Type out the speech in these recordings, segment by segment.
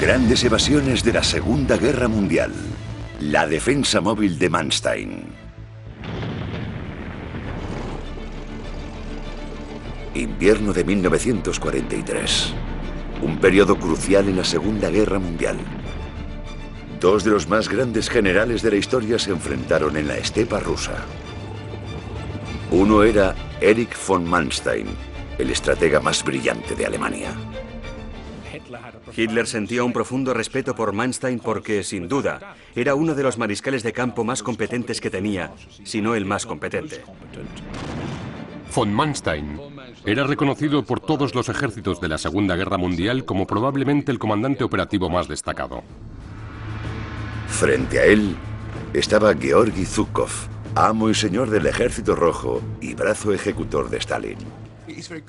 Grandes evasiones de la Segunda Guerra Mundial. La defensa móvil de Manstein. Invierno de 1943. Un periodo crucial en la Segunda Guerra Mundial. Dos de los más grandes generales de la historia se enfrentaron en la estepa rusa. Uno era Erich von Manstein, el estratega más brillante de Alemania. Hitler sentía un profundo respeto por Manstein porque, sin duda, era uno de los mariscales de campo más competentes que tenía, si no el más competente. Von Manstein era reconocido por todos los ejércitos de la Segunda Guerra Mundial como probablemente el comandante operativo más destacado. Frente a él estaba Georgi Zhukov, amo y señor del Ejército Rojo y brazo ejecutor de Stalin.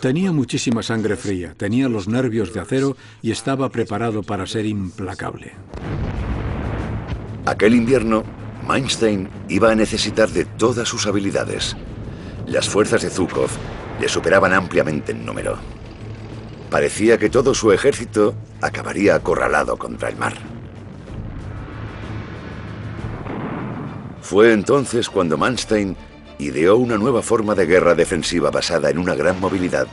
Tenía muchísima sangre fría, tenía los nervios de acero y estaba preparado para ser implacable. Aquel invierno, Manstein iba a necesitar de todas sus habilidades. Las fuerzas de Zhukov le superaban ampliamente en número. Parecía que todo su ejército acabaría acorralado contra el mar. Fue entonces cuando Manstein ideó una nueva forma de guerra defensiva basada en una gran movilidad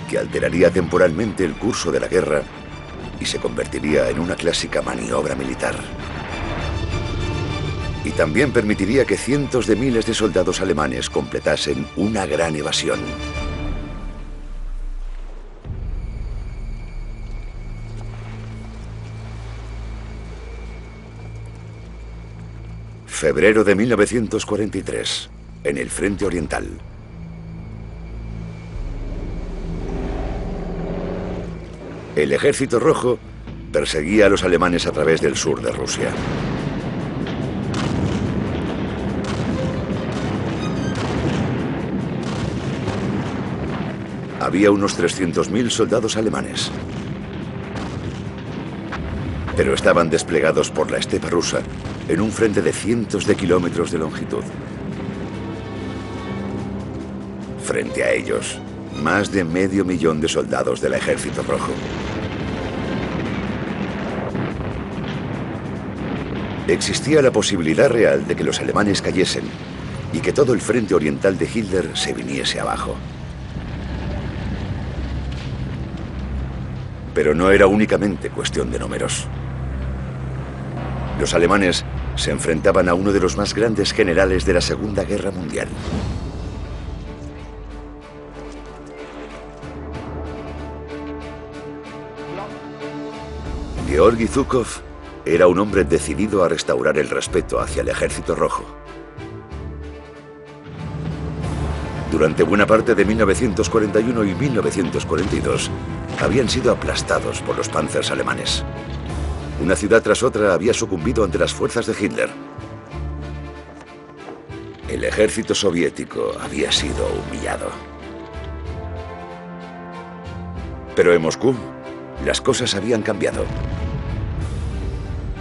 que alteraría temporalmente el curso de la guerra y se convertiría en una clásica maniobra militar. Y también permitiría que cientos de miles de soldados alemanes completasen una gran evasión. Febrero de 1943, en el Frente Oriental. El Ejército Rojo perseguía a los alemanes a través del sur de Rusia. Había unos 300.000 soldados alemanes, pero estaban desplegados por la estepa rusa en un frente de cientos de kilómetros de longitud. Frente a ellos, más de 500.000 de soldados del Ejército Rojo. Existía la posibilidad real de que los alemanes cayesen y que todo el frente oriental de Hitler se viniese abajo. Pero no era únicamente cuestión de números. Los alemanes se enfrentaban a uno de los más grandes generales de la Segunda Guerra Mundial. Georgi Zhukov era un hombre decidido a restaurar el respeto hacia el Ejército Rojo. Durante buena parte de 1941 y 1942, habían sido aplastados por los Panzers alemanes. Una ciudad tras otra había sucumbido ante las fuerzas de Hitler. El ejército soviético había sido humillado. Pero en Moscú, las cosas habían cambiado.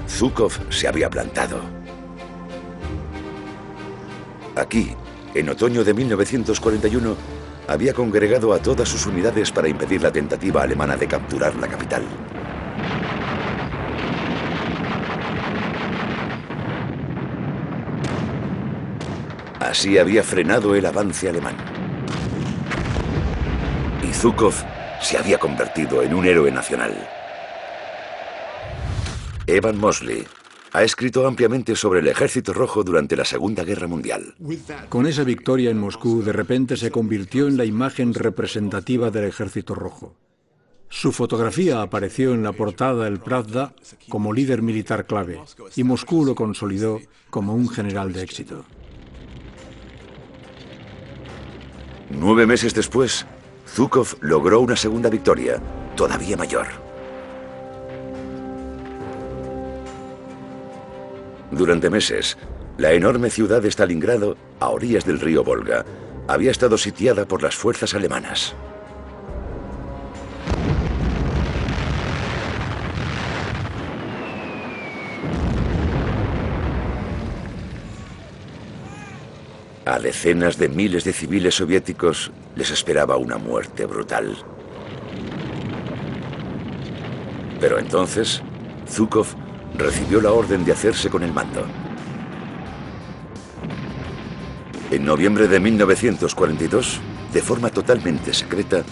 Zhukov se había plantado. Aquí, en otoño de 1941, había congregado a todas sus unidades para impedir la tentativa alemana de capturar la capital. Así había frenado el avance alemán. Y Zhukov se había convertido en un héroe nacional. Evan Mosley ha escrito ampliamente sobre el Ejército Rojo durante la Segunda Guerra Mundial. Con esa victoria en Moscú, de repente se convirtió en la imagen representativa del Ejército Rojo. Su fotografía apareció en la portada del Pravda como líder militar clave, y Moscú lo consolidó como un general de éxito. 9 meses después, Zhukov logró una segunda victoria, todavía mayor. Durante meses, la enorme ciudad de Stalingrado, a orillas del río Volga, había estado sitiada por las fuerzas alemanas. A decenas de miles de civiles soviéticos les esperaba una muerte brutal. Pero entonces, Zhukov recibió la orden de hacerse con el mando. En noviembre de 1942, de forma totalmente secreta,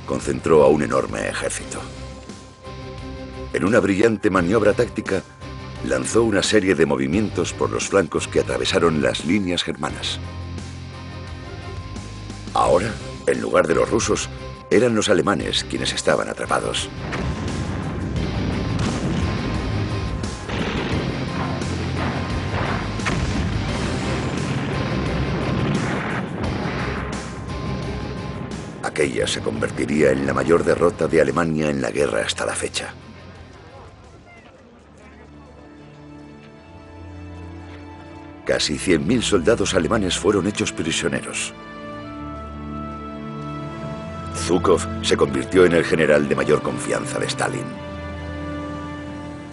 concentró a un enorme ejército. En una brillante maniobra táctica, lanzó una serie de movimientos por los flancos que atravesaron las líneas germanas. Ahora, en lugar de los rusos, eran los alemanes quienes estaban atrapados. Aquella se convertiría en la mayor derrota de Alemania en la guerra hasta la fecha. Casi 100.000 soldados alemanes fueron hechos prisioneros. Zhukov se convirtió en el general de mayor confianza de Stalin.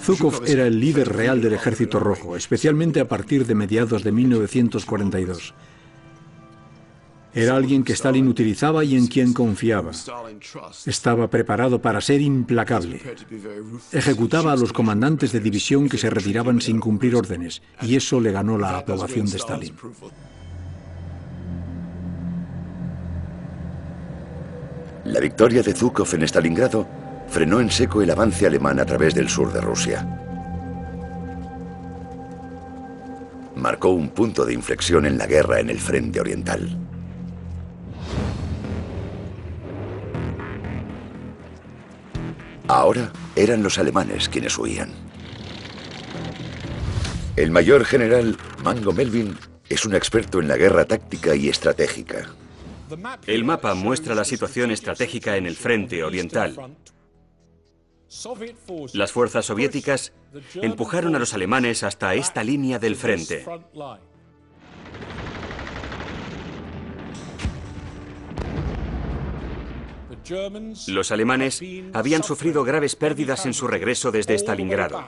Zhukov era el líder real del Ejército Rojo, especialmente a partir de mediados de 1942. Era alguien que Stalin utilizaba y en quien confiaba. Estaba preparado para ser implacable. Ejecutaba a los comandantes de división que se retiraban sin cumplir órdenes, y eso le ganó la aprobación de Stalin. La victoria de Zhukov en Stalingrado frenó en seco el avance alemán a través del sur de Rusia. Marcó un punto de inflexión en la guerra en el frente oriental. Ahora eran los alemanes quienes huían. El mayor general Mango Melvin es un experto en la guerra táctica y estratégica. El mapa muestra la situación estratégica en el frente oriental. Las fuerzas soviéticas empujaron a los alemanes hasta esta línea del frente. Los alemanes habían sufrido graves pérdidas en su regreso desde Stalingrado.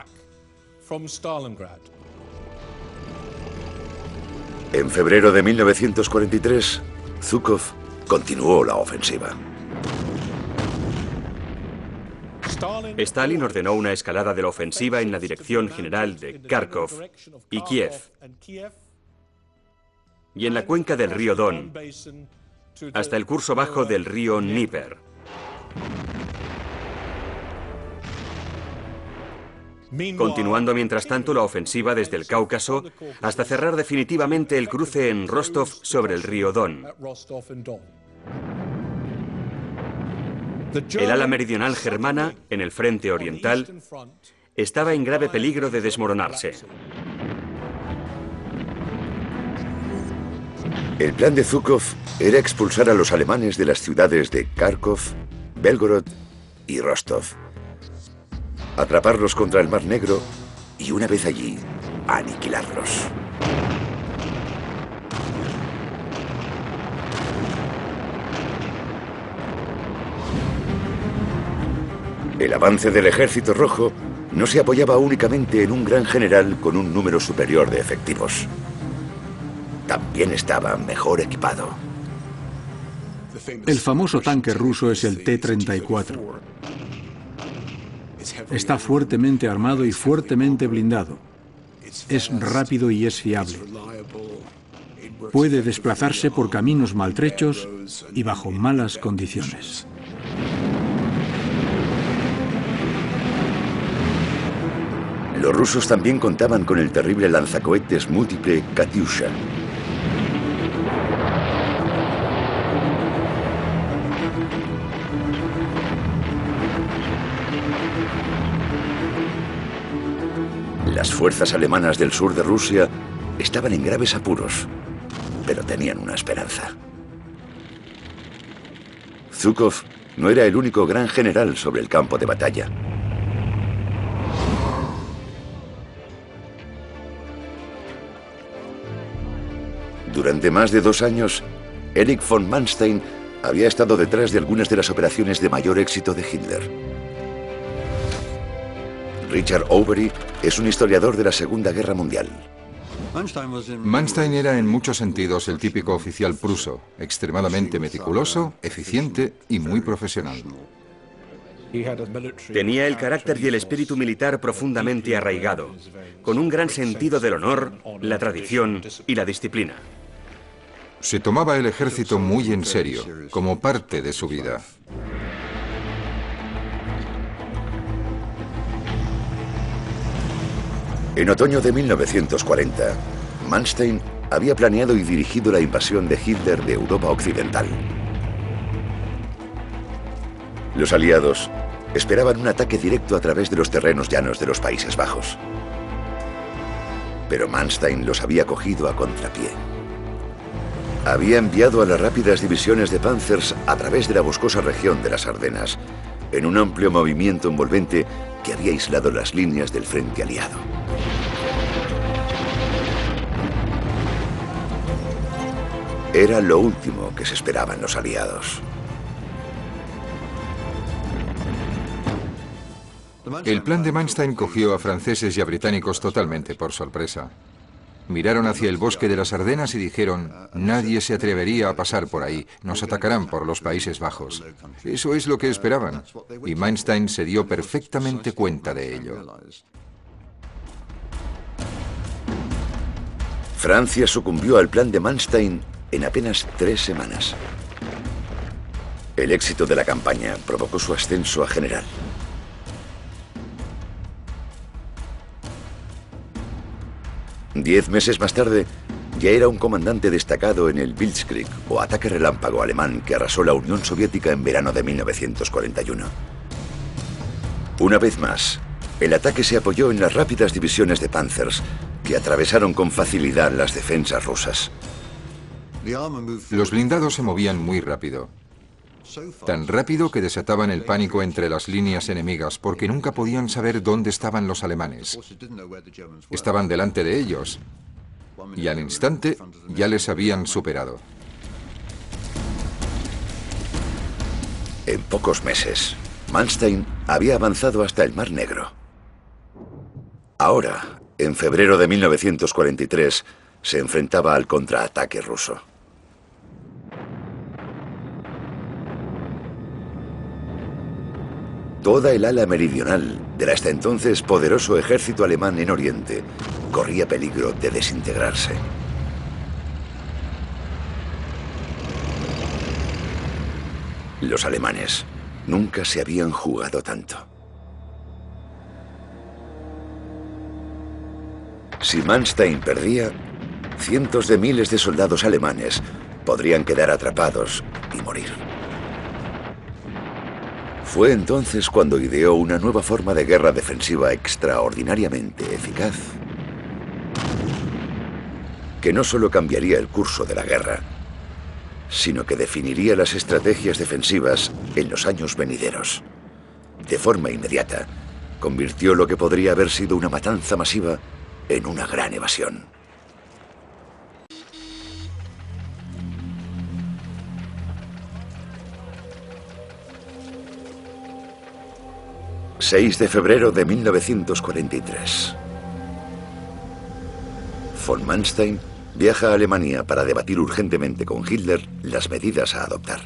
En febrero de 1943, Zhukov continuó la ofensiva. Stalin ordenó una escalada de la ofensiva en la dirección general de Kharkov y Kiev, y en la cuenca del río Don, hasta el curso bajo del río Dnieper. Continuando mientras tanto la ofensiva desde el Cáucaso hasta cerrar definitivamente el cruce en Rostov sobre el río Don. El ala meridional germana, en el frente oriental, estaba en grave peligro de desmoronarse. El plan de Zhukov era expulsar a los alemanes de las ciudades de Kharkov, Belgorod y Rostov, atraparlos contra el Mar Negro y, una vez allí, aniquilarlos. El avance del Ejército Rojo no se apoyaba únicamente en un gran general con un número superior de efectivos. También estaba mejor equipado. El famoso tanque ruso es el T-34. Está fuertemente armado y fuertemente blindado. Es rápido y es fiable. Puede desplazarse por caminos maltrechos y bajo malas condiciones. Los rusos también contaban con el terrible lanzacohetes múltiple Katyusha. Las fuerzas alemanas del sur de Rusia estaban en graves apuros, pero tenían una esperanza. Zhukov no era el único gran general sobre el campo de batalla. Durante más de 2 años, Erich von Manstein había estado detrás de algunas de las operaciones de mayor éxito de Hitler. Richard Overy es un historiador de la Segunda Guerra Mundial. Manstein era en muchos sentidos el típico oficial pruso, extremadamente meticuloso, eficiente y muy profesional. Tenía el carácter y el espíritu militar profundamente arraigado, con un gran sentido del honor, la tradición y la disciplina. Se tomaba el ejército muy en serio, como parte de su vida. En otoño de 1940, Manstein había planeado y dirigido la invasión de Hitler de Europa Occidental. Los aliados esperaban un ataque directo a través de los terrenos llanos de los Países Bajos. Pero Manstein los había cogido a contrapié. Había enviado a las rápidas divisiones de Panzers a través de la boscosa región de las Ardenas, en un amplio movimiento envolvente que había aislado las líneas del frente aliado. Era lo último que se esperaban los aliados. El plan de Manstein cogió a franceses y a británicos totalmente por sorpresa. Miraron hacia el bosque de las Ardenas y dijeron: nadie se atrevería a pasar por ahí, nos atacarán por los Países Bajos. Eso es lo que esperaban, y Manstein se dio perfectamente cuenta de ello. Francia sucumbió al plan de Manstein en apenas 3 semanas. El éxito de la campaña provocó su ascenso a general. Diez meses más tarde, ya era un comandante destacado en el Blitzkrieg, o ataque relámpago alemán que arrasó la Unión Soviética en verano de 1941. Una vez más, el ataque se apoyó en las rápidas divisiones de Panzers, que atravesaron con facilidad las defensas rusas. Los blindados se movían muy rápido. Tan rápido que desataban el pánico entre las líneas enemigas porque nunca podían saber dónde estaban los alemanes. Estaban delante de ellos y al instante ya les habían superado. En pocos meses, Manstein había avanzado hasta el Mar Negro. Ahora, en febrero de 1943, se enfrentaba al contraataque ruso. Toda el ala meridional del hasta entonces poderoso ejército alemán en Oriente corría peligro de desintegrarse. Los alemanes nunca se habían jugado tanto. Si Manstein perdía, cientos de miles de soldados alemanes podrían quedar atrapados y morir. Fue entonces cuando ideó una nueva forma de guerra defensiva extraordinariamente eficaz, que no solo cambiaría el curso de la guerra, sino que definiría las estrategias defensivas en los años venideros. De forma inmediata, convirtió lo que podría haber sido una matanza masiva en una gran evasión. ...6 de febrero de 1943. Von Manstein viaja a Alemania para debatir urgentemente con Hitler las medidas a adoptar.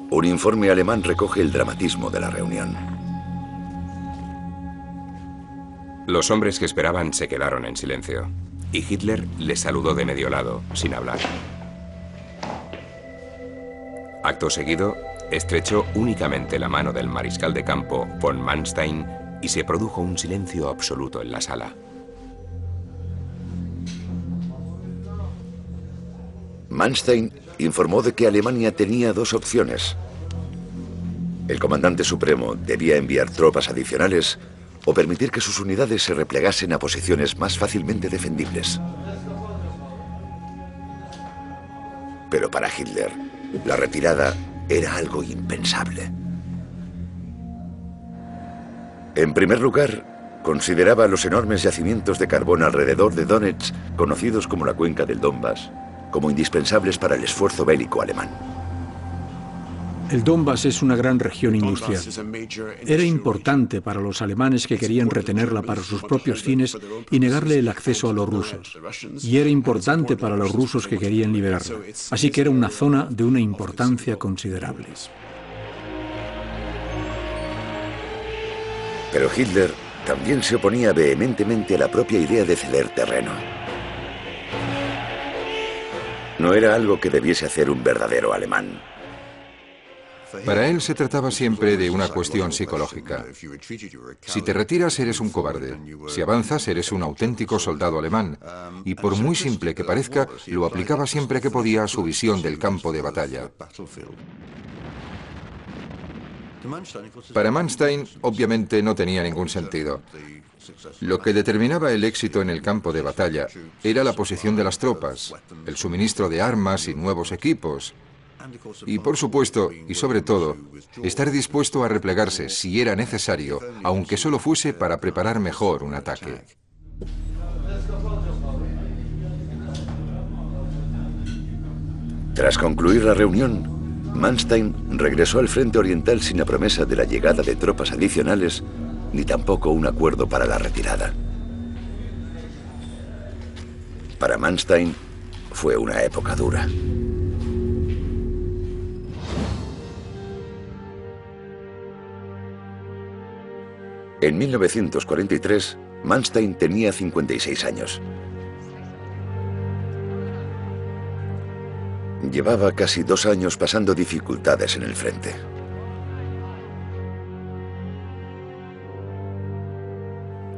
Un informe alemán recoge el dramatismo de la reunión. Los hombres que esperaban se quedaron en silencio, y Hitler les saludó de medio lado, sin hablar. Acto seguido, estrechó únicamente la mano del mariscal de campo von Manstein y se produjo un silencio absoluto en la sala. Manstein informó de que Alemania tenía dos opciones. El comandante supremo debía enviar tropas adicionales o permitir que sus unidades se replegasen a posiciones más fácilmente defendibles. Pero para Hitler, la retirada era algo impensable. En primer lugar, consideraba los enormes yacimientos de carbón alrededor de Donetsk, conocidos como la cuenca del Donbass, como indispensables para el esfuerzo bélico alemán. El Donbass es una gran región industrial. Era importante para los alemanes que querían retenerla para sus propios fines y negarle el acceso a los rusos. Y era importante para los rusos que querían liberarla. Así que era una zona de una importancia considerable. Pero Hitler también se oponía vehementemente a la propia idea de ceder terreno. No era algo que debiese hacer un verdadero alemán. Para él se trataba siempre de una cuestión psicológica. Si te retiras, eres un cobarde. Si avanzas, eres un auténtico soldado alemán. Y por muy simple que parezca, lo aplicaba siempre que podía a su visión del campo de batalla. Para Manstein, obviamente, no tenía ningún sentido. Lo que determinaba el éxito en el campo de batalla era la posición de las tropas, el suministro de armas y nuevos equipos. Y por supuesto, y sobre todo, estar dispuesto a replegarse si era necesario, aunque solo fuese para preparar mejor un ataque. Tras concluir la reunión, Manstein regresó al frente oriental sin la promesa de la llegada de tropas adicionales, ni tampoco un acuerdo para la retirada. Para Manstein fue una época dura. En 1943, Manstein tenía 56 años. Llevaba casi 2 años pasando dificultades en el frente.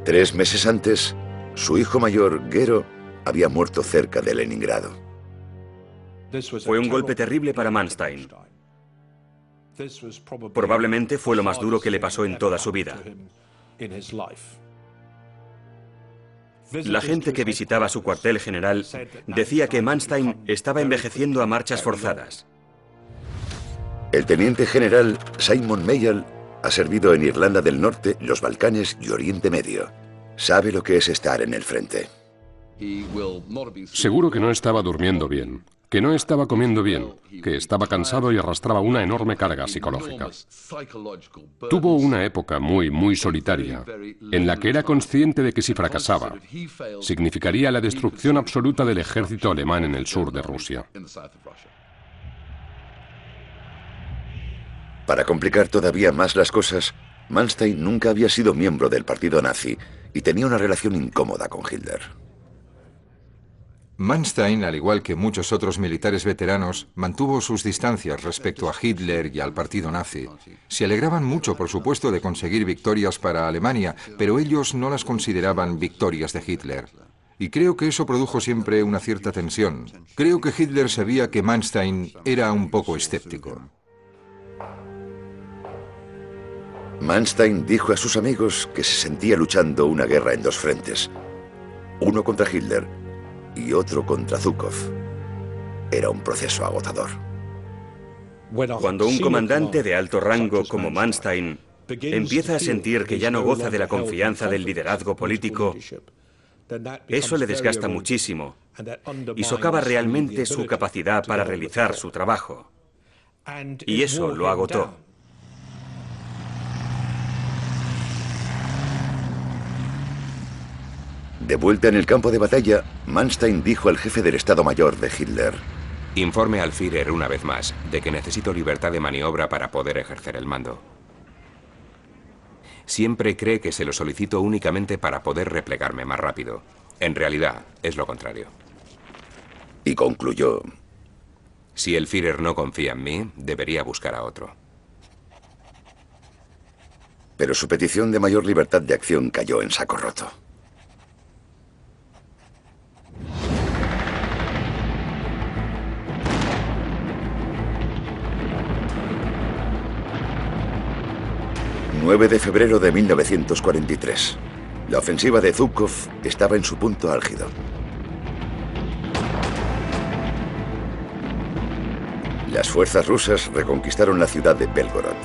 Tres meses antes, su hijo mayor, Gero, había muerto cerca de Leningrado. Fue un golpe terrible para Manstein. Probablemente fue lo más duro que le pasó en toda su vida. La gente que visitaba su cuartel general decía que Manstein estaba envejeciendo a marchas forzadas. El teniente general Simon Mayall ha servido en Irlanda del Norte, los Balcanes y Oriente Medio. Sabe lo que es estar en el frente. Seguro que no estaba durmiendo bien, que no estaba comiendo bien, que estaba cansado y arrastraba una enorme carga psicológica. Tuvo una época muy solitaria, en la que era consciente de que si fracasaba, significaría la destrucción absoluta del ejército alemán en el sur de Rusia. Para complicar todavía más las cosas, Manstein nunca había sido miembro del partido nazi y tenía una relación incómoda con Hitler. Manstein, al igual que muchos otros militares veteranos, mantuvo sus distancias respecto a Hitler y al partido nazi. Se alegraban mucho, por supuesto, de conseguir victorias para Alemania, pero ellos no las consideraban victorias de Hitler. Y creo que eso produjo siempre una cierta tensión. Creo que Hitler sabía que Manstein era un poco escéptico. Manstein dijo a sus amigos que se sentía luchando una guerra en 2 frentes. Uno contra Hitler y otro contra Zhukov. Era un proceso agotador. Cuando un comandante de alto rango como Manstein empieza a sentir que ya no goza de la confianza del liderazgo político, eso le desgasta muchísimo y socava realmente su capacidad para realizar su trabajo. Y eso lo agotó. De vuelta en el campo de batalla, Manstein dijo al jefe del Estado Mayor de Hitler: Informe al Führer una vez más de que necesito libertad de maniobra para poder ejercer el mando. Siempre cree que se lo solicito únicamente para poder replegarme más rápido. En realidad, es lo contrario. Y concluyó: Si el Führer no confía en mí, debería buscar a otro. Pero su petición de mayor libertad de acción cayó en saco roto. El 9 de febrero de 1943. La ofensiva de Zhukov estaba en su punto álgido. Las fuerzas rusas reconquistaron la ciudad de Belgorod.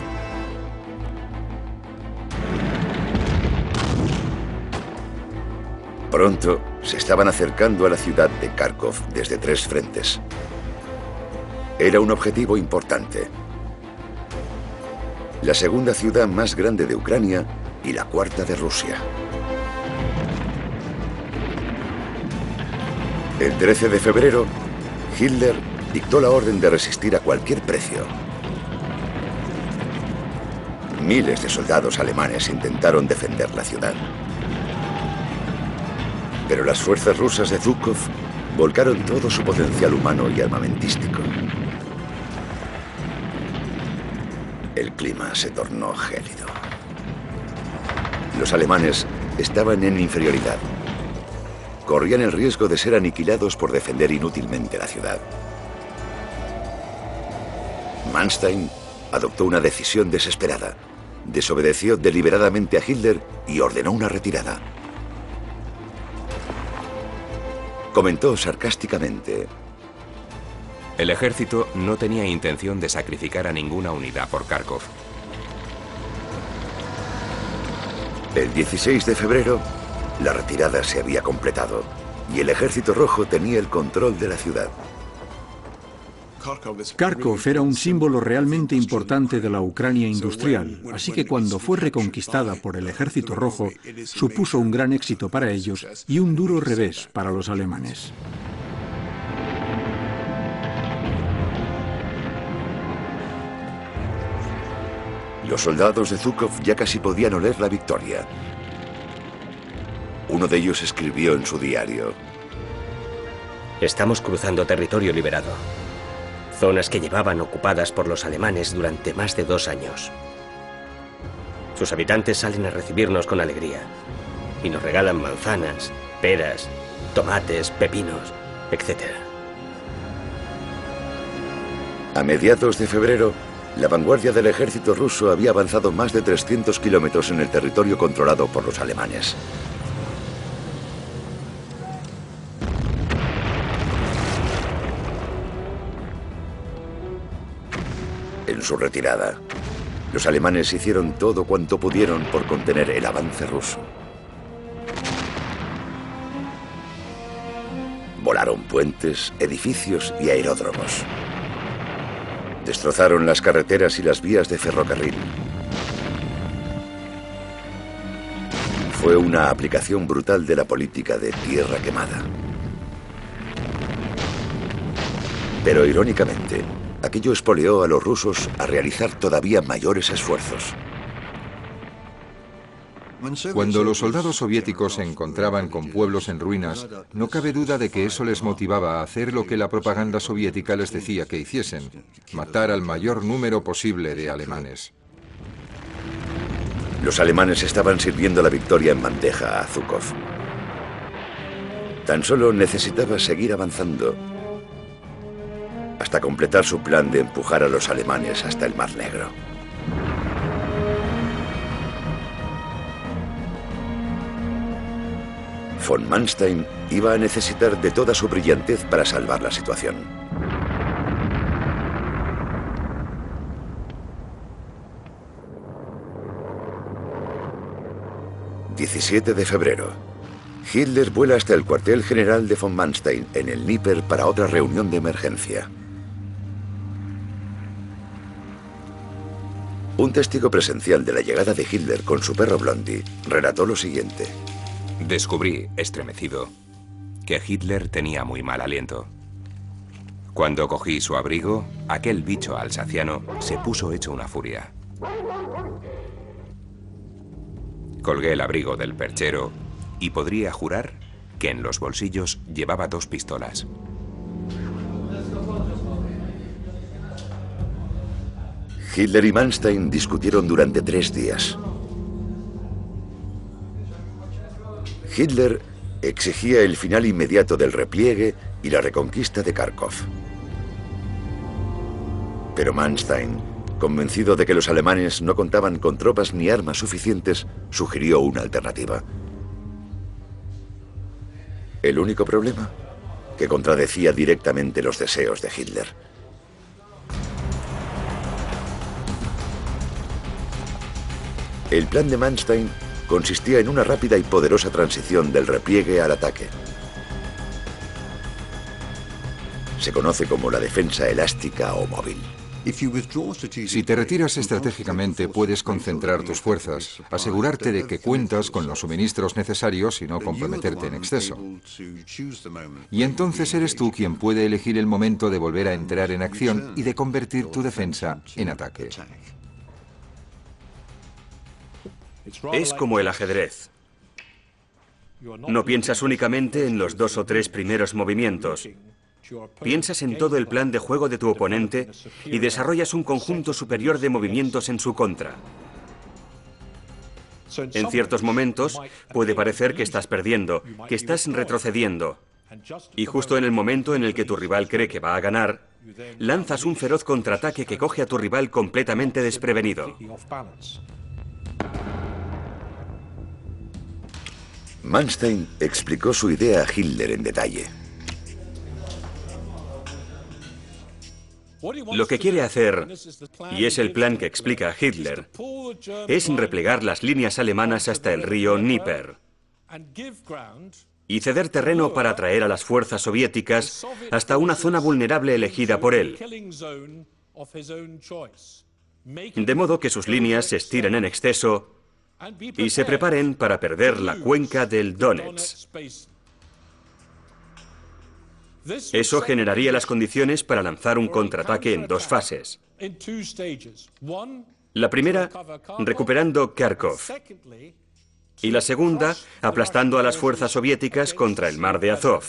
Pronto se estaban acercando a la ciudad de Kharkov desde 3 frentes. Era un objetivo importante. La segunda ciudad más grande de Ucrania y la 4ª de Rusia. El 13 de febrero, Hitler dictó la orden de resistir a cualquier precio. Miles de soldados alemanes intentaron defender la ciudad. Pero las fuerzas rusas de Zhukov volcaron todo su potencial humano y armamentístico. El clima se tornó gélido. Los alemanes estaban en inferioridad. Corrían el riesgo de ser aniquilados por defender inútilmente la ciudad. Manstein adoptó una decisión desesperada. Desobedeció deliberadamente a Hitler y ordenó una retirada. Comentó sarcásticamente: el ejército no tenía intención de sacrificar a ninguna unidad por Kharkov. El 16 de febrero, la retirada se había completado y el Ejército Rojo tenía el control de la ciudad. Kharkov era un símbolo realmente importante de la Ucrania industrial, así que cuando fue reconquistada por el Ejército Rojo, supuso un gran éxito para ellos y un duro revés para los alemanes. Los soldados de Zhukov ya casi podían oler la victoria. Uno de ellos escribió en su diario: estamos cruzando territorio liberado. Zonas que llevaban ocupadas por los alemanes durante más de 2 años. Sus habitantes salen a recibirnos con alegría y nos regalan manzanas, peras, tomates, pepinos, etc. A mediados de febrero, la vanguardia del ejército ruso había avanzado más de 300 kilómetros en el territorio controlado por los alemanes. En su retirada, los alemanes hicieron todo cuanto pudieron por contener el avance ruso. Volaron puentes, edificios y aeródromos. Destrozaron las carreteras y las vías de ferrocarril. Fue una aplicación brutal de la política de tierra quemada. Pero irónicamente, aquello espoleó a los rusos a realizar todavía mayores esfuerzos. Cuando los soldados soviéticos se encontraban con pueblos en ruinas, no cabe duda de que eso les motivaba a hacer lo que la propaganda soviética les decía que hiciesen: matar al mayor número posible de alemanes. Los alemanes estaban sirviendo la victoria en bandeja a Zhukov. Tan solo necesitaba seguir avanzando hasta completar su plan de empujar a los alemanes hasta el Mar Negro. Von Manstein iba a necesitar de toda su brillantez para salvar la situación. ...17 de febrero... Hitler vuela hasta el cuartel general de von Manstein en el Dnieper para otra reunión de emergencia. Un testigo presencial de la llegada de Hitler con su perro Blondie relató lo siguiente: descubrí, estremecido, que Hitler tenía muy mal aliento. Cuando cogí su abrigo, aquel bicho alsaciano se puso hecho una furia. Colgué el abrigo del perchero y podría jurar que en los bolsillos llevaba 2 pistolas. Hitler y Manstein discutieron durante 3 días. Hitler exigía el final inmediato del repliegue y la reconquista de Kharkov. Pero Manstein, convencido de que los alemanes no contaban con tropas ni armas suficientes, sugirió una alternativa. El único problema, que contradecía directamente los deseos de Hitler. El plan de Manstein consistía en una rápida y poderosa transición del repliegue al ataque. Se conoce como la defensa elástica o móvil. Si te retiras estratégicamente, puedes concentrar tus fuerzas, asegurarte de que cuentas con los suministros necesarios y no comprometerte en exceso. Y entonces eres tú quien puede elegir el momento de volver a entrar en acción y de convertir tu defensa en ataque. Es como el ajedrez. No piensas únicamente en los 2 o 3 primeros movimientos. Piensas en todo el plan de juego de tu oponente y desarrollas un conjunto superior de movimientos en su contra. En ciertos momentos puede parecer que estás perdiendo, que estás retrocediendo. Y justo en el momento en el que tu rival cree que va a ganar, lanzas un feroz contraataque que coge a tu rival completamente desprevenido. Manstein explicó su idea a Hitler en detalle. Lo que quiere hacer, y es el plan que explica Hitler, es replegar las líneas alemanas hasta el río Dnieper y ceder terreno para atraer a las fuerzas soviéticas hasta una zona vulnerable elegida por él, de modo que sus líneas se estiren en exceso y se preparen para perder la cuenca del Donetsk. Eso generaría las condiciones para lanzar un contraataque en 2 fases. La primera, recuperando Kharkov. Y la segunda, aplastando a las fuerzas soviéticas contra el mar de Azov.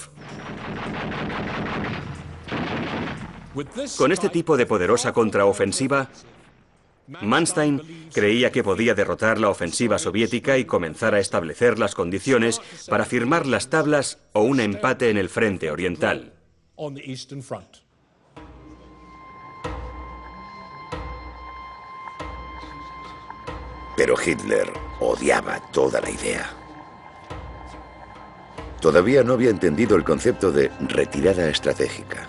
Con este tipo de poderosa contraofensiva, Manstein creía que podía derrotar la ofensiva soviética y comenzar a establecer las condiciones para firmar las tablas o un empate en el frente oriental. Pero Hitler odiaba toda la idea. Todavía no había entendido el concepto de retirada estratégica.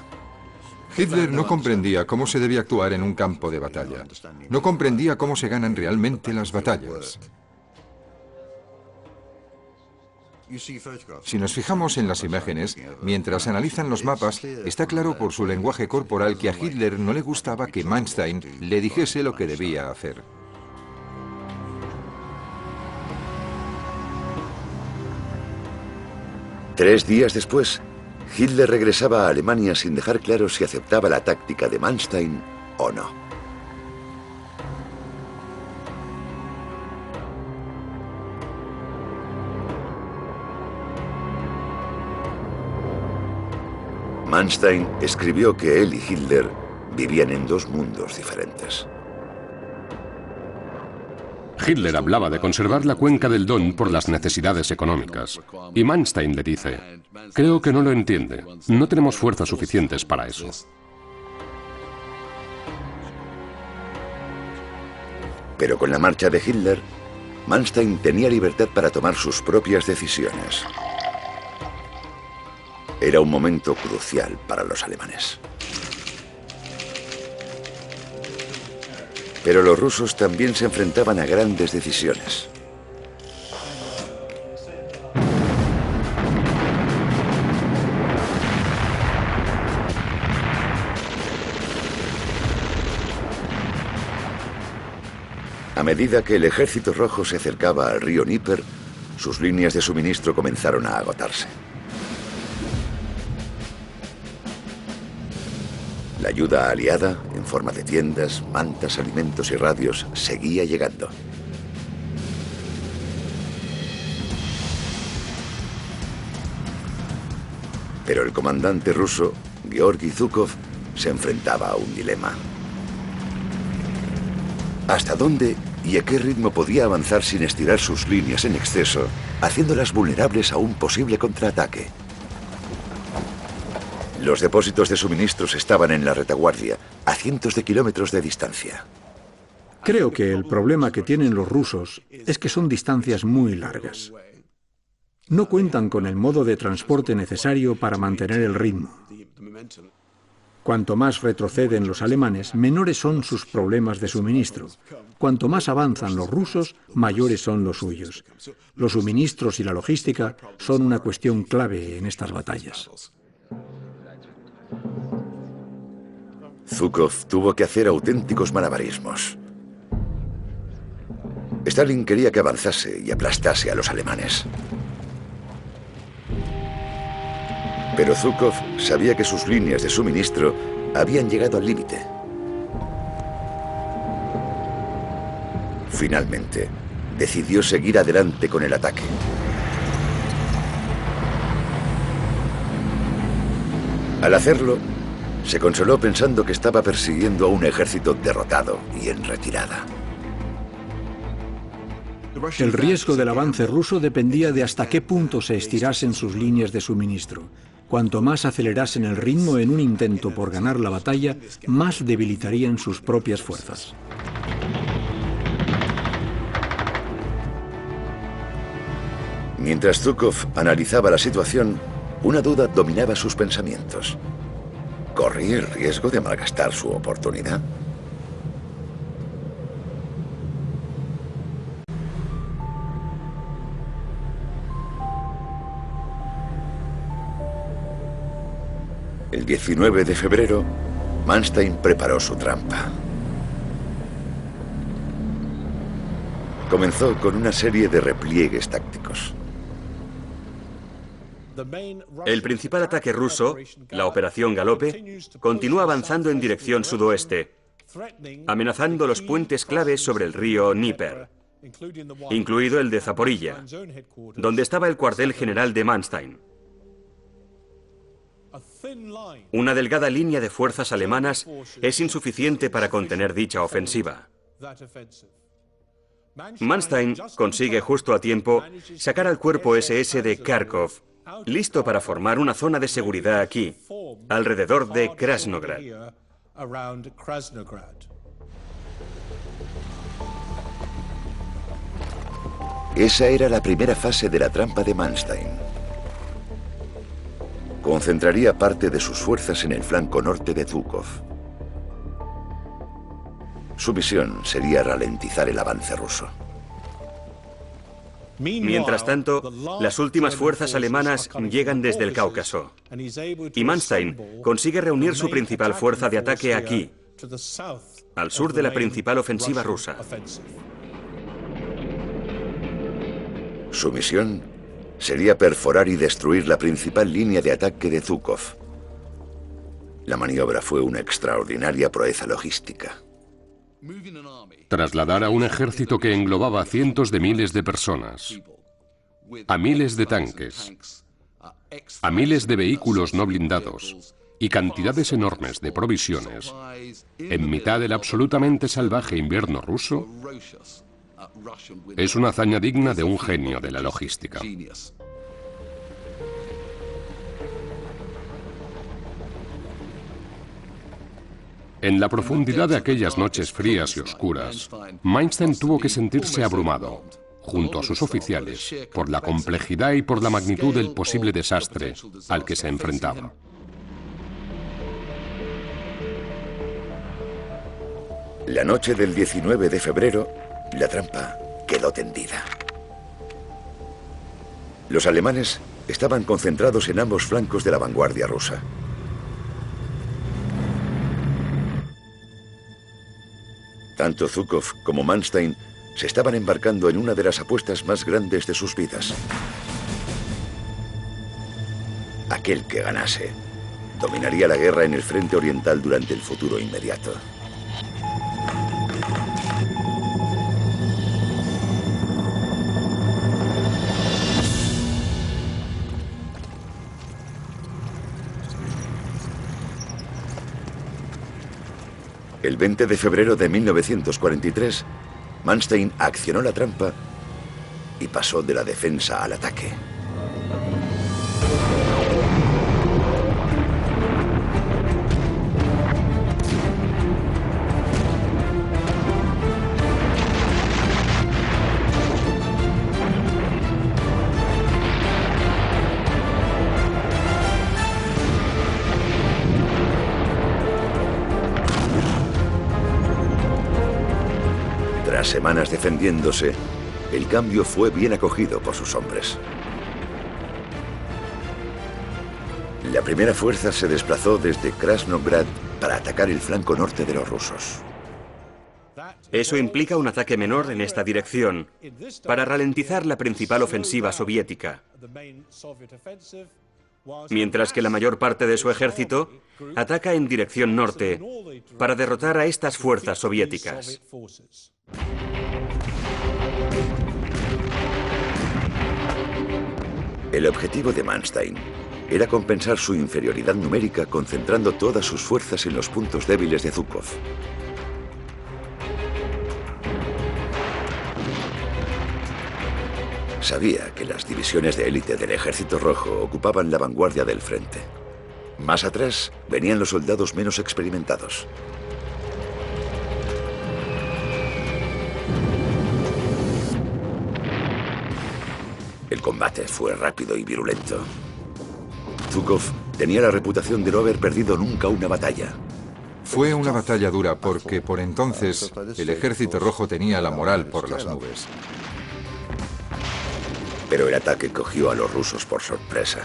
Hitler no comprendía cómo se debía actuar en un campo de batalla. No comprendía cómo se ganan realmente las batallas. Si nos fijamos en las imágenes, mientras analizan los mapas, está claro por su lenguaje corporal que a Hitler no le gustaba que Manstein le dijese lo que debía hacer. Tres días después, Hitler regresaba a Alemania sin dejar claro si aceptaba la táctica de Manstein o no. Manstein escribió que él y Hitler vivían en 2 mundos diferentes. Hitler hablaba de conservar la cuenca del Don por las necesidades económicas. Y Manstein le dice, creo que no lo entiende. No tenemos fuerzas suficientes para eso. Pero con la marcha de Hitler, Manstein tenía libertad para tomar sus propias decisiones. Era un momento crucial para los alemanes. Pero los rusos también se enfrentaban a grandes decisiones. A medida que el Ejército Rojo se acercaba al río Dnieper, sus líneas de suministro comenzaron a agotarse. La ayuda aliada, en forma de tiendas, mantas, alimentos y radios, seguía llegando. Pero el comandante ruso, Georgi Zhukov, se enfrentaba a un dilema. ¿Hasta dónde y a qué ritmo podía avanzar sin estirar sus líneas en exceso, haciéndolas vulnerables a un posible contraataque? Los depósitos de suministros estaban en la retaguardia, a cientos de kilómetros de distancia. Creo que el problema que tienen los rusos es que son distancias muy largas. No cuentan con el modo de transporte necesario para mantener el ritmo. Cuanto más retroceden los alemanes, menores son sus problemas de suministro. Cuanto más avanzan los rusos, mayores son los suyos. Los suministros y la logística son una cuestión clave en estas batallas. Zhukov tuvo que hacer auténticos malabarismos. Stalin quería que avanzase y aplastase a los alemanes. Pero Zhukov sabía que sus líneas de suministro habían llegado al límite. Finalmente, decidió seguir adelante con el ataque. Al hacerlo, se consoló pensando que estaba persiguiendo a un ejército derrotado y en retirada. El riesgo del avance ruso dependía de hasta qué punto se estirasen sus líneas de suministro. Cuanto más acelerasen el ritmo en un intento por ganar la batalla, más debilitarían sus propias fuerzas. Mientras Zhukov analizaba la situación, una duda dominaba sus pensamientos. ¿Corría el riesgo de malgastar su oportunidad? El 19 de febrero, Manstein preparó su trampa. Comenzó con una serie de repliegues tácticos. El principal ataque ruso, la Operación Galope, continúa avanzando en dirección sudoeste, amenazando los puentes claves sobre el río Dnieper, incluido el de Zaporilla, donde estaba el cuartel general de Manstein. Una delgada línea de fuerzas alemanas es insuficiente para contener dicha ofensiva. Manstein consigue justo a tiempo sacar al cuerpo SS de Kharkov, listo para formar una zona de seguridad aquí, alrededor de Krasnograd. Esa era la primera fase de la trampa de Manstein. Concentraría parte de sus fuerzas en el flanco norte de Zhukov. Su misión sería ralentizar el avance ruso. Mientras tanto, las últimas fuerzas alemanas llegan desde el Cáucaso, y Manstein consigue reunir su principal fuerza de ataque aquí, al sur de la principal ofensiva rusa. Su misión sería perforar y destruir la principal línea de ataque de Zhukov. La maniobra fue una extraordinaria proeza logística. Trasladar a un ejército que englobaba cientos de miles de personas, a miles de tanques, a miles de vehículos no blindados y cantidades enormes de provisiones en mitad del absolutamente salvaje invierno ruso es una hazaña digna de un genio de la logística. En la profundidad de aquellas noches frías y oscuras, Manstein tuvo que sentirse abrumado, junto a sus oficiales, por la complejidad y por la magnitud del posible desastre al que se enfrentaba. La noche del 19 de febrero, la trampa quedó tendida. Los alemanes estaban concentrados en ambos flancos de la vanguardia rusa. Tanto Zhukov como Manstein se estaban embarcando en una de las apuestas más grandes de sus vidas. Aquel que ganase dominaría la guerra en el frente oriental durante el futuro inmediato. El 20 de febrero de 1943, Manstein accionó la trampa y pasó de la defensa al ataque. Tras semanas defendiéndose, el cambio fue bien acogido por sus hombres. La primera fuerza se desplazó desde Krasnograd para atacar el flanco norte de los rusos. Eso implica un ataque menor en esta dirección, para ralentizar la principal ofensiva soviética, mientras que la mayor parte de su ejército ataca en dirección norte para derrotar a estas fuerzas soviéticas. El objetivo de Manstein era compensar su inferioridad numérica concentrando todas sus fuerzas en los puntos débiles de Zhukov. Sabía que las divisiones de élite del Ejército Rojo ocupaban la vanguardia del frente. Más atrás venían los soldados menos experimentados. El combate fue rápido y virulento. Zhukov tenía la reputación de no haber perdido nunca una batalla. Fue una batalla dura porque por entonces el Ejército Rojo tenía la moral por las nubes. Pero el ataque cogió a los rusos por sorpresa.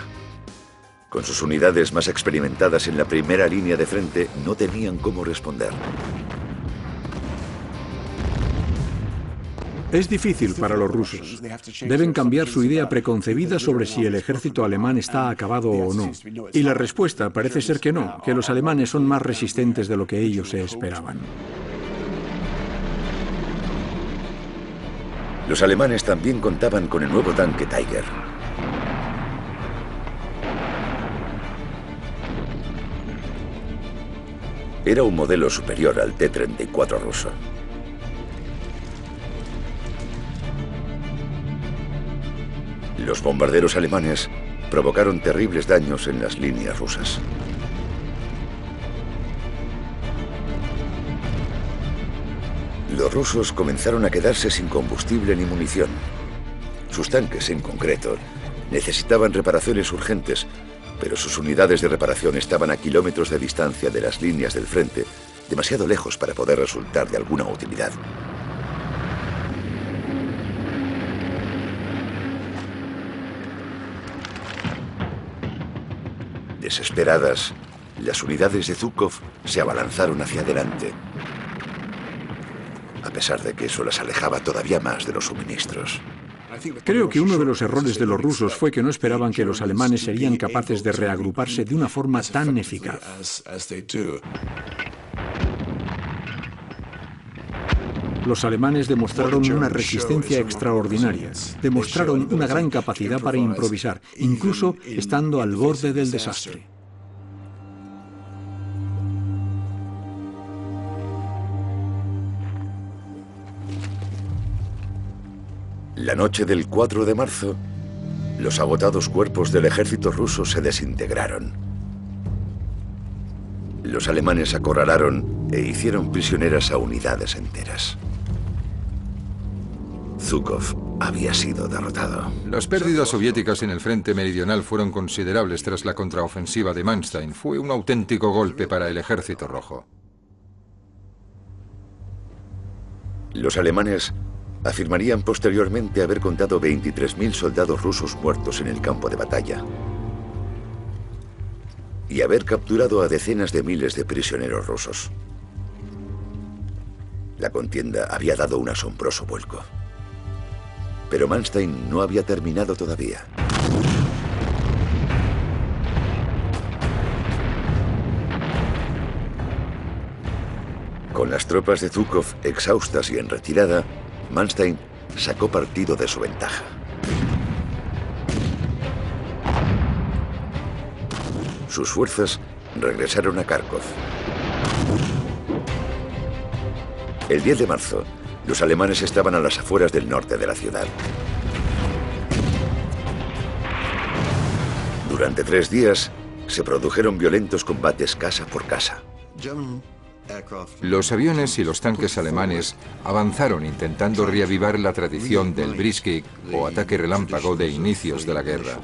Con sus unidades más experimentadas en la primera línea de frente, no tenían cómo responder. Es difícil para los rusos. Deben cambiar su idea preconcebida sobre si el ejército alemán está acabado o no. Y la respuesta parece ser que no, que los alemanes son más resistentes de lo que ellos se esperaban. Los alemanes también contaban con el nuevo tanque Tiger. Era un modelo superior al T-34 ruso. Los bombarderos alemanes provocaron terribles daños en las líneas rusas. Los rusos comenzaron a quedarse sin combustible ni munición. Sus tanques, en concreto, necesitaban reparaciones urgentes, pero sus unidades de reparación estaban a kilómetros de distancia de las líneas del frente, demasiado lejos para poder resultar de alguna utilidad. Desesperadas, las unidades de Zhukov se abalanzaron hacia adelante, a pesar de que eso las alejaba todavía más de los suministros. Creo que uno de los errores de los rusos fue que no esperaban que los alemanes serían capaces de reagruparse de una forma tan eficaz. Los alemanes demostraron una resistencia extraordinaria, demostraron una gran capacidad para improvisar, incluso estando al borde del desastre. La noche del 4 de marzo, los agotados cuerpos del ejército ruso se desintegraron. Los alemanes acorralaron e hicieron prisioneras a unidades enteras. Zhukov había sido derrotado. Las pérdidas soviéticas en el frente meridional fueron considerables tras la contraofensiva de Manstein. Fue un auténtico golpe para el Ejército Rojo. Los alemanes afirmarían posteriormente haber contado 23.000 soldados rusos muertos en el campo de batalla y haber capturado a decenas de miles de prisioneros rusos. La contienda había dado un asombroso vuelco. Pero Manstein no había terminado todavía. Con las tropas de Zhukov exhaustas y en retirada, Manstein sacó partido de su ventaja. Sus fuerzas regresaron a Kharkov. El 10 de marzo, los alemanes estaban a las afueras del norte de la ciudad. Durante 3 días, se produjeron violentos combates casa por casa. Los aviones y los tanques alemanes avanzaron intentando reavivar la tradición del Blitzkrieg o ataque relámpago de inicios de la guerra.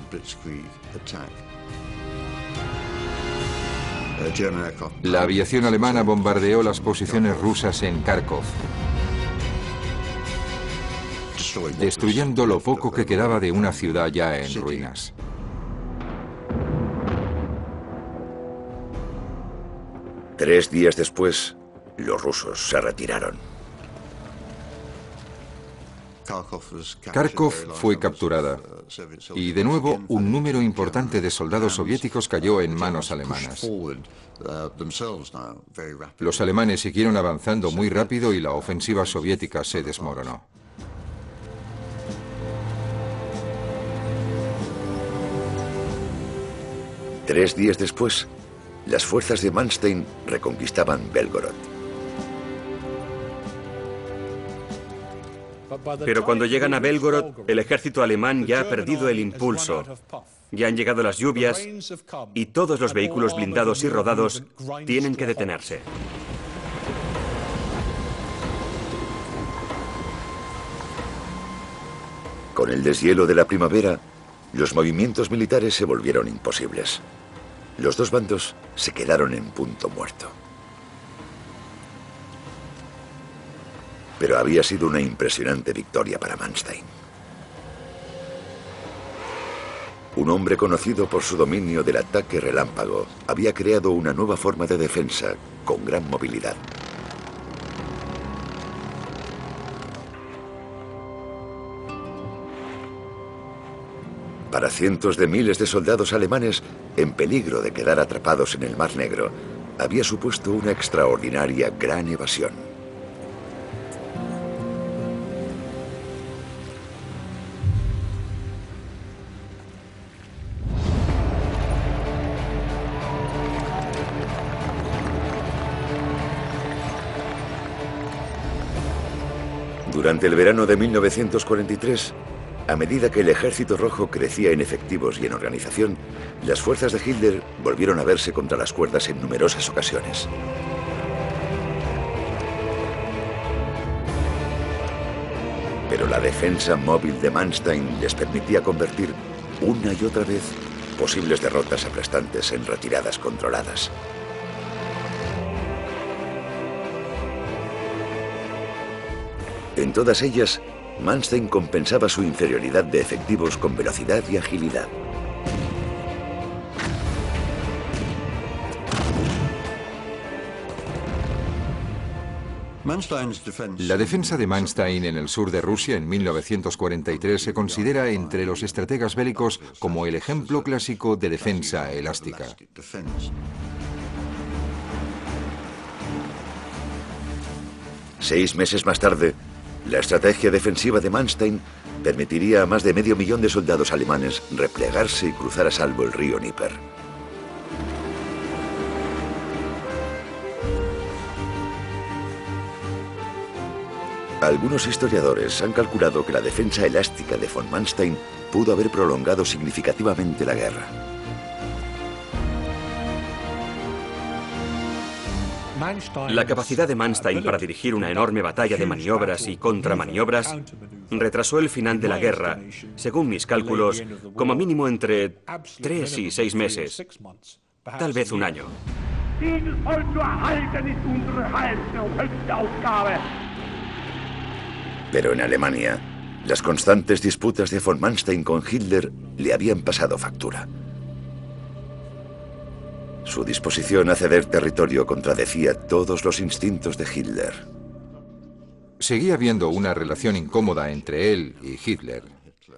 La aviación alemana bombardeó las posiciones rusas en Kharkov, destruyendo lo poco que quedaba de una ciudad ya en ruinas. Tres días después, los rusos se retiraron. Kharkov fue capturada y de nuevo un número importante de soldados soviéticos cayó en manos alemanas. Los alemanes siguieron avanzando muy rápido y la ofensiva soviética se desmoronó. 3 días después, las fuerzas de Manstein reconquistaban Belgorod. Pero cuando llegan a Belgorod, el ejército alemán ya ha perdido el impulso. Ya han llegado las lluvias y todos los vehículos blindados y rodados tienen que detenerse. Con el deshielo de la primavera, los movimientos militares se volvieron imposibles. Los dos bandos se quedaron en punto muerto. Pero había sido una impresionante victoria para Manstein. Un hombre conocido por su dominio del ataque relámpago había creado una nueva forma de defensa con gran movilidad. Para cientos de miles de soldados alemanes en peligro de quedar atrapados en el Mar Negro, había supuesto una extraordinaria gran evasión. Durante el verano de 1943, a medida que el Ejército Rojo crecía en efectivos y en organización, las fuerzas de Hitler volvieron a verse contra las cuerdas en numerosas ocasiones. Pero la defensa móvil de Manstein les permitía convertir una y otra vez posibles derrotas aplastantes en retiradas controladas. En todas ellas, Manstein compensaba su inferioridad de efectivos con velocidad y agilidad. La defensa de Manstein en el sur de Rusia en 1943 se considera entre los estrategas bélicos como el ejemplo clásico de defensa elástica. 6 meses más tarde, la estrategia defensiva de Manstein permitiría a más de 500.000 de soldados alemanes replegarse y cruzar a salvo el río Dnieper. Algunos historiadores han calculado que la defensa elástica de von Manstein pudo haber prolongado significativamente la guerra. La capacidad de Manstein para dirigir una enorme batalla de maniobras y contramaniobras retrasó el final de la guerra, según mis cálculos, como mínimo entre 3 y 6 meses, tal vez un año. Pero en Alemania, las constantes disputas de von Manstein con Hitler le habían pasado factura. Su disposición a ceder territorio contradecía todos los instintos de Hitler. Seguía habiendo una relación incómoda entre él y Hitler.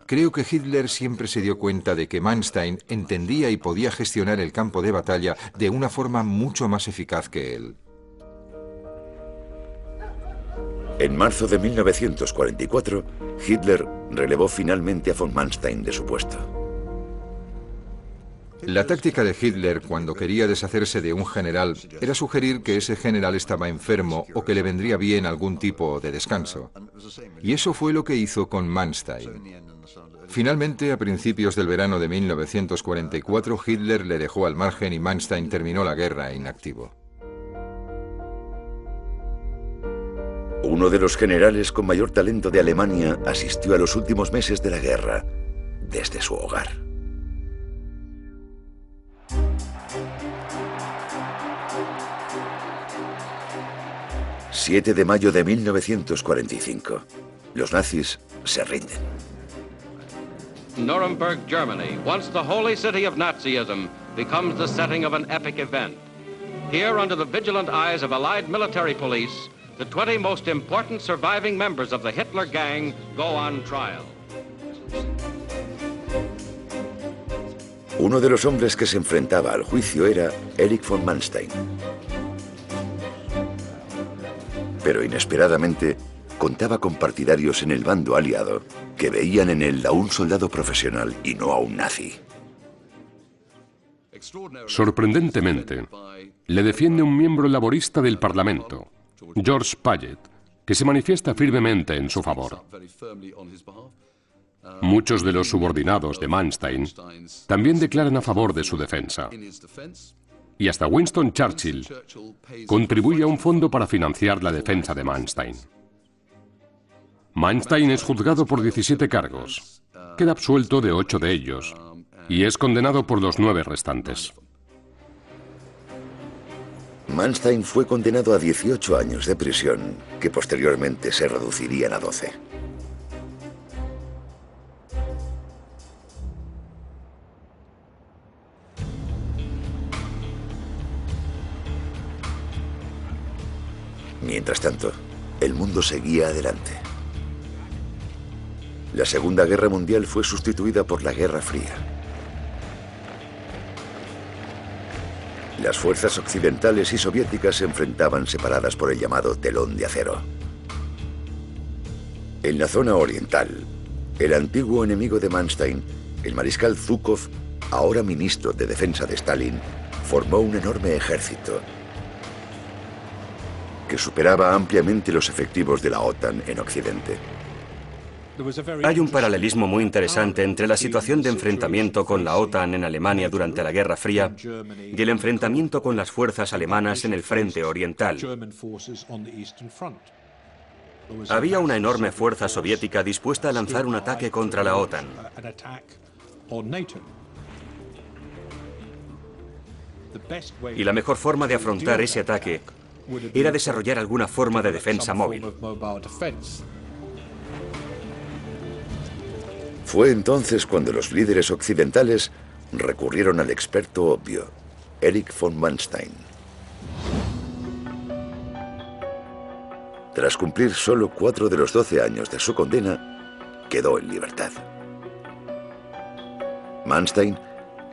Creo que Hitler siempre se dio cuenta de que Manstein entendía y podía gestionar el campo de batalla de una forma mucho más eficaz que él. En marzo de 1944, Hitler relevó finalmente a von Manstein de su puesto. La táctica de Hitler cuando quería deshacerse de un general era sugerir que ese general estaba enfermo o que le vendría bien algún tipo de descanso. Y eso fue lo que hizo con Manstein. Finalmente, a principios del verano de 1944, Hitler le dejó al margen y Manstein terminó la guerra inactivo. Uno de los generales con mayor talento de Alemania asistió a los últimos meses de la guerra desde su hogar. ...7 de mayo de 1945. Los nazis se rinden. Nuremberg, Germany, once the holy city of Nazism, becomes the setting of an epic event. Here, under the vigilant eyes of Allied military police, the 20 most important surviving members of the Hitler Gang go on trial. Uno de los hombres que se enfrentaba al juicio era Erich von Manstein. Pero inesperadamente contaba con partidarios en el bando aliado que veían en él a un soldado profesional y no a un nazi. Sorprendentemente, le defiende un miembro laborista del Parlamento, George Paget, que se manifiesta firmemente en su favor. Muchos de los subordinados de Manstein también declaran a favor de su defensa. Y hasta Winston Churchill contribuye a un fondo para financiar la defensa de Manstein. Manstein es juzgado por 17 cargos, queda absuelto de 8 de ellos y es condenado por los 9 restantes. Manstein fue condenado a 18 años de prisión, que posteriormente se reducirían a 12. Mientras tanto, el mundo seguía adelante. La Segunda Guerra Mundial fue sustituida por la Guerra Fría. Las fuerzas occidentales y soviéticas se enfrentaban separadas por el llamado telón de acero. En la zona oriental, el antiguo enemigo de Manstein, el mariscal Zhukov, ahora ministro de Defensa de Stalin, formó un enorme ejército que superaba ampliamente los efectivos de la OTAN en Occidente. Hay un paralelismo muy interesante entre la situación de enfrentamiento con la OTAN en Alemania durante la Guerra Fría y el enfrentamiento con las fuerzas alemanas en el frente oriental. Había una enorme fuerza soviética dispuesta a lanzar un ataque contra la OTAN. Y la mejor forma de afrontar ese ataque era desarrollar alguna forma de defensa móvil. Fue entonces cuando los líderes occidentales recurrieron al experto obvio, Erich von Manstein. Tras cumplir solo 4 de los 12 años de su condena, quedó en libertad. Manstein,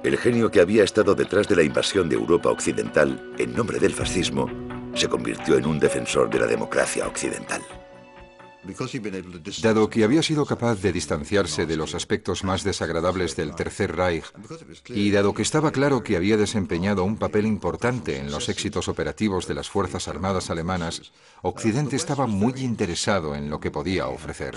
el genio que había estado detrás de la invasión de Europa occidental en nombre del fascismo, se convirtió en un defensor de la democracia occidental. Dado que había sido capaz de distanciarse de los aspectos más desagradables del Tercer Reich, y dado que estaba claro que había desempeñado un papel importante en los éxitos operativos de las Fuerzas Armadas alemanas, Occidente estaba muy interesado en lo que podía ofrecer.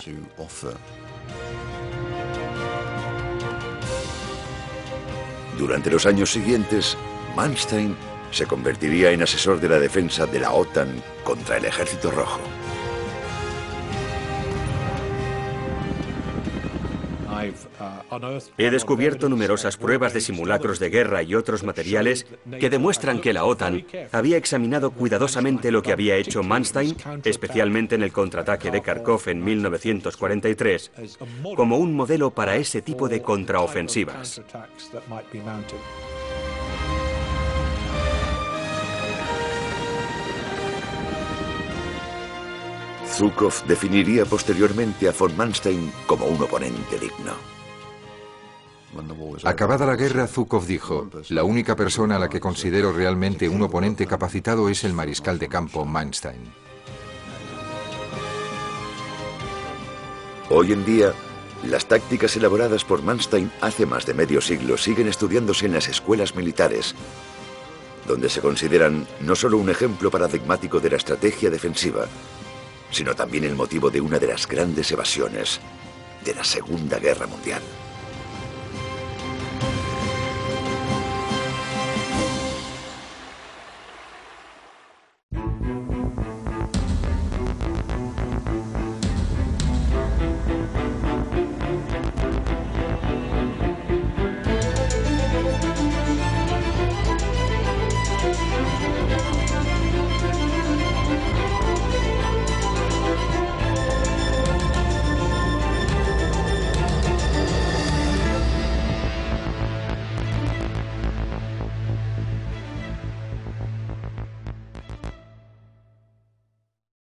Durante los años siguientes, Manstein se convertiría en asesor de la defensa de la OTAN contra el Ejército Rojo. He descubierto numerosas pruebas de simulacros de guerra y otros materiales que demuestran que la OTAN había examinado cuidadosamente lo que había hecho Manstein, especialmente en el contraataque de Kharkov en 1943, como un modelo para ese tipo de contraofensivas. Zhukov definiría posteriormente a von Manstein como un oponente digno. Acabada la guerra, Zhukov dijo: la única persona a la que considero realmente un oponente capacitado es el mariscal de campo Manstein. Hoy en día, las tácticas elaboradas por Manstein hace más de medio siglo siguen estudiándose en las escuelas militares, donde se consideran no solo un ejemplo paradigmático de la estrategia defensiva, sino también el motivo de una de las grandes evasiones de la Segunda Guerra Mundial.